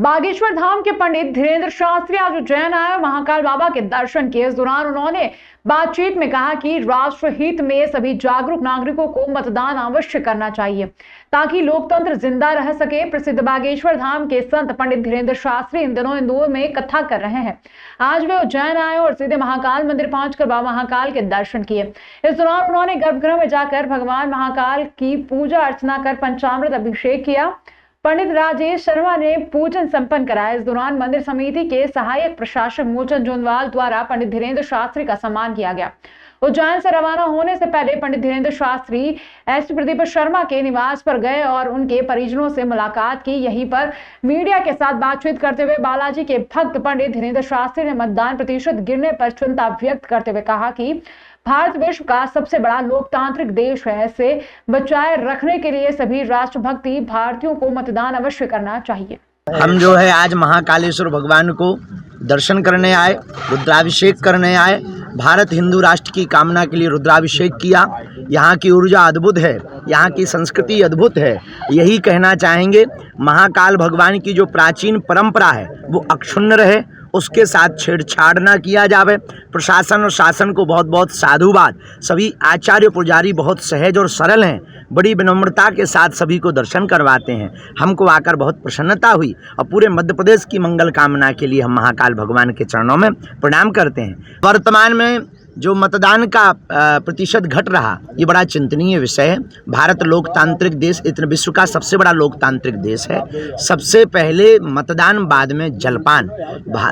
बागेश्वर धाम के पंडित धीरेन्द्र शास्त्री आज उज्जैन आए और महाकाल बाबा के दर्शन किए। इस दौरान उन्होंने बातचीत में कहा कि राष्ट्र हित में सभी जागरूक नागरिकों को मतदान अवश्य करना चाहिए ताकि लोकतंत्र जिंदा रह सके। प्रसिद्ध बागेश्वर धाम के संत पंडित धीरेन्द्र शास्त्री इन दिनों इंदौर में कथा कर रहे हैं। आज वे उज्जैन आए और सीधे महाकाल मंदिर पहुंचकर बाबा महाकाल के दर्शन किए। इस दौरान उन्होंने गर्भगृह में जाकर भगवान महाकाल की पूजा अर्चना कर पंचामृत अभिषेक किया। पंडित राजेश शर्मा ने पूजन संपन्न कराया। इस दौरान मंदिर समिति के सहायक प्रशासक मोचन जोनवाल द्वारा पंडित धीरेन्द्र शास्त्री का सम्मान किया गया। उज्जैन से रवाना होने से पहले पंडित धीरेन्द्र शास्त्री एसपी प्रदीप शर्मा के निवास पर गए और उनके परिजनों से मुलाकात की। यहीं पर मीडिया के साथ बातचीत करते हुए बालाजी के भक्त पंडित धीरेन्द्र शास्त्री ने मतदान प्रतिशत गिरने पर चिंता व्यक्त करते हुए कहा कि भारत विश्व का सबसे बड़ा लोकतांत्रिक देश है। इसे बचाए रखने के लिए सभी राष्ट्रभक्ति भारतीयों को मतदान अवश्य करना चाहिए। हम जो है आज महाकालेश्वर भगवान को दर्शन करने आए, रुद्राभिषेक करने आए। भारत हिंदू राष्ट्र की कामना के लिए रुद्राभिषेक किया। यहाँ की ऊर्जा अद्भुत है, यहाँ की संस्कृति अद्भुत है। यही कहना चाहेंगे, महाकाल भगवान की जो प्राचीन परंपरा है वो अक्षुण्ण रहे, उसके साथ छेड़छाड़ ना किया जावे। प्रशासन और शासन को बहुत बहुत साधुवाद। सभी आचार्य पुजारी बहुत सहज और सरल हैं, बड़ी विनम्रता के साथ सभी को दर्शन करवाते हैं। हमको आकर बहुत प्रसन्नता हुई और पूरे मध्य प्रदेश की मंगल कामना के लिए हम महाकाल भगवान के चरणों में प्रणाम करते हैं। वर्तमान में जो मतदान का प्रतिशत घट रहा, ये बड़ा चिंतनीय विषय है। भारत लोकतांत्रिक देश, इतने विश्व का सबसे बड़ा लोकतांत्रिक देश है। सबसे पहले मतदान, बाद में जलपान।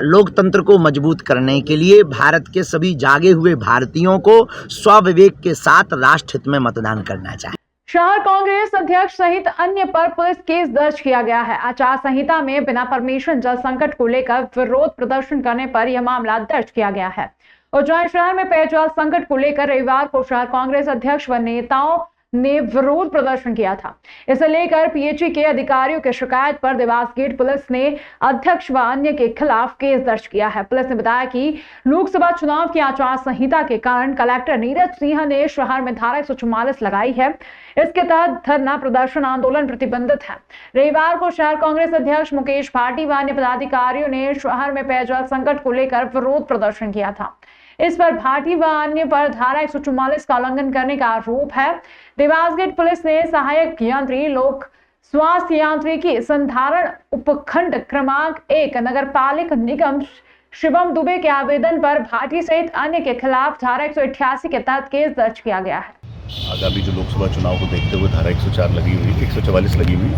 लोकतंत्र को मजबूत करने के लिए भारत के सभी जागे हुए भारतीयों को स्वविवेक के साथ राष्ट्र हित में मतदान करना चाहिए। शहर कांग्रेस अध्यक्ष सहित अन्य पर पुलिस केस दर्ज किया गया है। आचार संहिता में बिना परमिशन जल संकट को लेकर विरोध प्रदर्शन करने पर यह मामला दर्ज किया गया है। उज्जैन शहर में पेयजल संकट को लेकर रविवार को शहर कांग्रेस अध्यक्ष व नेताओं ने विरोध प्रदर्शन किया था। इसे लेकर पीएचई के अधिकारियों की शिकायत पर देवास गेट पुलिस ने अध्यक्ष व अन्य के खिलाफ केस दर्ज किया है। पुलिस ने बताया कि लोकसभा चुनाव की आचार संहिता के कारण कलेक्टर नीरज सिंह ने शहर में धारा 144 लगाई है। इसके तहत धरना प्रदर्शन आंदोलन प्रतिबंधित है। रविवार को शहर कांग्रेस अध्यक्ष मुकेश भाटी व अन्य पदाधिकारियों ने शहर में पेयजल संकट को लेकर विरोध प्रदर्शन किया था। इस पर भाटी व अन्य पर धारा 144 का उल्लंघन करने का आरोप है। देवास गेट पुलिस ने सहायक यंत्री लोक स्वास्थ्य यांत्रिकी संधारण उपखंड क्रमांक 1 नगर पालिक निगम शिवम दुबे के आवेदन पर भाटी सहित अन्य के खिलाफ धारा 188 के तहत केस दर्ज किया गया है। आगामी जो लोकसभा चुनाव को देखते हुए धारा 104 लगी हुई, 144 लगी हुई,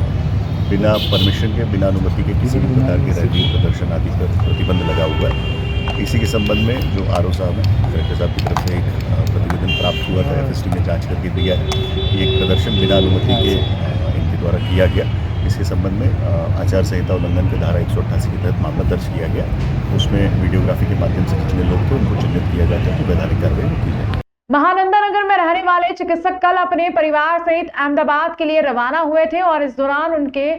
बिना परमिशन के, बिना अनुमति के किसी भी प्रकार के रैली प्रदर्शन आदि पर प्रतिबंध लगा हुआ है। इसी के संबंध में जो आरओ साहब हैं, कलेक्टर साहब की तरफ से एक प्रतिवेदन प्राप्त हुआ था। एफएसटी ने जांच करके दिया है कि एक प्रदर्शन बिना अनुमति के इनके द्वारा किया गया। इसके संबंध में आचार संहिता उल्लंघन के धारा 188 के तहत मामला दर्ज किया गया। उसमें वीडियोग्राफी के माध्यम से जितने लोग थे उनको चिन्हित किया जाता है तो वैधानिक कार्रवाई की जाए। महानंदा नगर में रहने वाले चिकित्सक कल अपने परिवार सहित अहमदाबाद के लिए रवाना हुए थे और इस दौरान उनके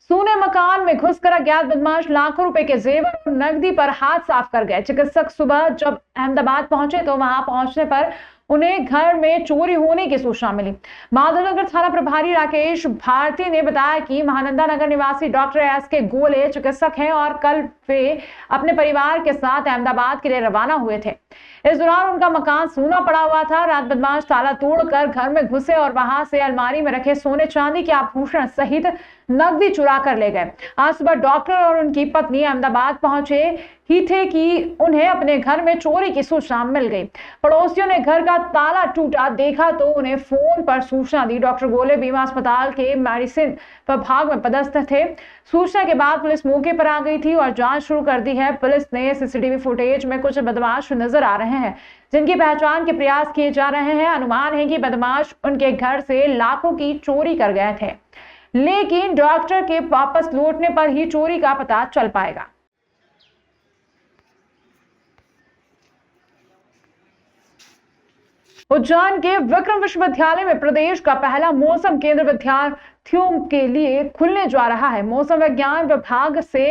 सूने मकान में घुसकर अज्ञात बदमाश लाखों रुपए के जेवर और नकदी पर हाथ साफ कर गए। चिकित्सक सुबह जब अहमदाबाद पहुंचे तो वहां पहुंचने पर उन्हें घर में चोरी होने की सूचना मिली। माधवनगर थाना प्रभारी राकेश भारती ने बताया कि महानंदा नगर निवासी डॉक्टर एस.के. गोले चिकित्सक हैं और कल वे अपने परिवार के साथ अहमदाबाद के लिए रवाना हुए थे। इस दौरान उनका मकान सूना पड़ा हुआ था। रात बदमाश ताला तोड़कर घर में घुसे और वहां से अलमारी में रखे सोने चांदी के आभूषण सहित नकदी चुरा कर ले गए। आज सुबह डॉक्टर और उनकी पत्नी अहमदाबाद पहुंचे ही थे कि उन्हें अपने घर में चोरी की सूचना मिल गई। पड़ोसियों ने घर का ताला टूटा देखा तो उन्हें फोन पर सूचना दी। डॉक्टर गोले बीमा अस्पताल के मेडिसिन विभाग में पदस्थ थे। सूचना के बाद पुलिस मौके पर आ गई थी और जांच शुरू कर दी है। पुलिस ने सीसीटीवी फुटेज में कुछ बदमाश नजर आ रहे हैं जिनकी पहचान के प्रयास किए जा रहे हैं। अनुमान है कि बदमाश उनके घर से लाखों की चोरी कर गए थे, लेकिन डॉक्टर के वापस लौटने पर ही चोरी का पता चल पाएगा। उज्जैन के विक्रम विश्वविद्यालय में प्रदेश का पहला मौसम केंद्र विद्यार्थियों के लिए खुलने जा रहा है। मौसम विज्ञान विभाग से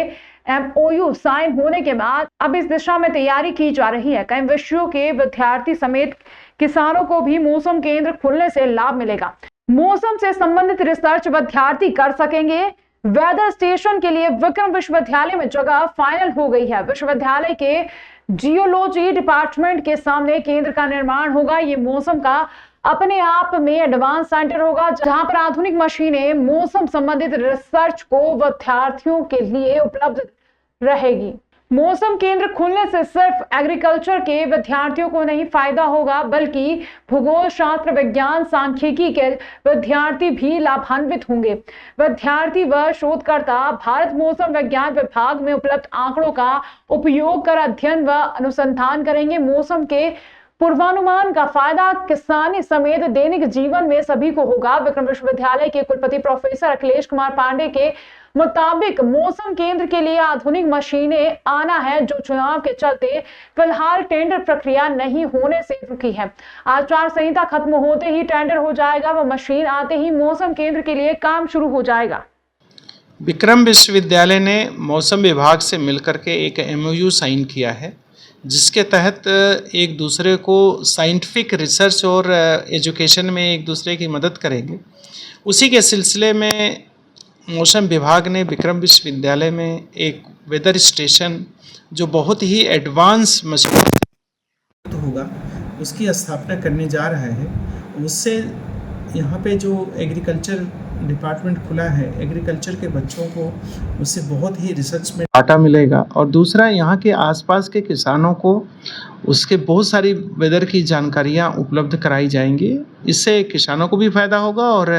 MOU साइन होने के बाद अब इस दिशा में तैयारी की जा रही है। कई विषयों के विद्यार्थी समेत किसानों को भी मौसम केंद्र खुलने से लाभ मिलेगा। मौसम से संबंधित रिसर्च विद्यार्थी कर सकेंगे। वेदर स्टेशन के लिए विक्रम विश्वविद्यालय में जगह फाइनल हो गई है। विश्वविद्यालय के जियोलॉजी डिपार्टमेंट के सामने केंद्र का निर्माण होगा। ये मौसम का अपने आप में एडवांस सेंटर होगा, जहां पर आधुनिक मशीनें मौसम संबंधित रिसर्च को विद्यार्थियों के लिए उपलब्ध रहेगी। मौसम केंद्र खुलने से सिर्फ एग्रीकल्चर के विद्यार्थियों को नहीं फायदा होगा, बल्कि भूगोल शास्त्र, विज्ञान, सांख्यिकी के विद्यार्थी भी लाभान्वित होंगे। विद्यार्थी व शोधकर्ता भारत मौसम विज्ञान विभाग में उपलब्ध आंकड़ों का उपयोग कर अध्ययन व अनुसंधान करेंगे। मौसम के पूर्वानुमान का फायदा किसानी समेत दैनिक जीवन में सभी को होगा। विक्रम विश्वविद्यालय के कुलपति प्रोफेसर अखिलेश कुमार पांडे के मुताबिक मौसम केंद्र के लिए आधुनिक मशीनें आना है, जो चुनाव के चलते फिलहाल टेंडर प्रक्रिया नहीं होने से रुकी है। आचार संहिता खत्म होते ही टेंडर हो जाएगा व मशीन आते ही मौसम केंद्र के लिए काम शुरू हो जाएगा। विक्रम विश्वविद्यालय ने मौसम विभाग से मिलकर के एक MOU साइन किया है, जिसके तहत एक दूसरे को साइंटिफिक रिसर्च और एजुकेशन में एक दूसरे की मदद करेंगे। उसी के सिलसिले में मौसम विभाग ने विक्रम विश्वविद्यालय में एक वेदर स्टेशन, जो बहुत ही एडवांस मशीन होगा, उसकी स्थापना करने जा रहा है। उससे यहाँ पे जो एग्रीकल्चर डिपार्टमेंट खुला है, एग्रीकल्चर के बच्चों को उससे बहुत ही रिसर्च में डाटा मिलेगा, और दूसरा यहाँ के आसपास के किसानों को उसके बहुत सारी वेदर की जानकारियाँ उपलब्ध कराई जाएंगी। इससे किसानों को भी फ़ायदा होगा और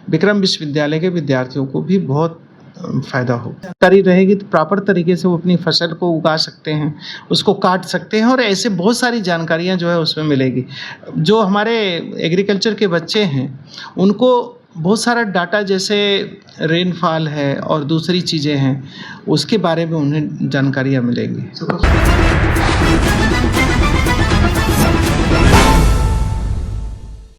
विक्रम विश्वविद्यालय के विद्यार्थियों को भी बहुत फ़ायदा होगा। जानकारी रहेगी तो प्रॉपर तरीके से वो अपनी फसल को उगा सकते हैं, उसको काट सकते हैं, और ऐसे बहुत सारी जानकारियाँ जो है उसमें मिलेगी। जो हमारे एग्रीकल्चर के बच्चे हैं उनको बहुत सारा डाटा, जैसे रेनफॉल है और दूसरी चीज़ें हैं, उसके बारे में उन्हें जानकारियाँ मिलेगी।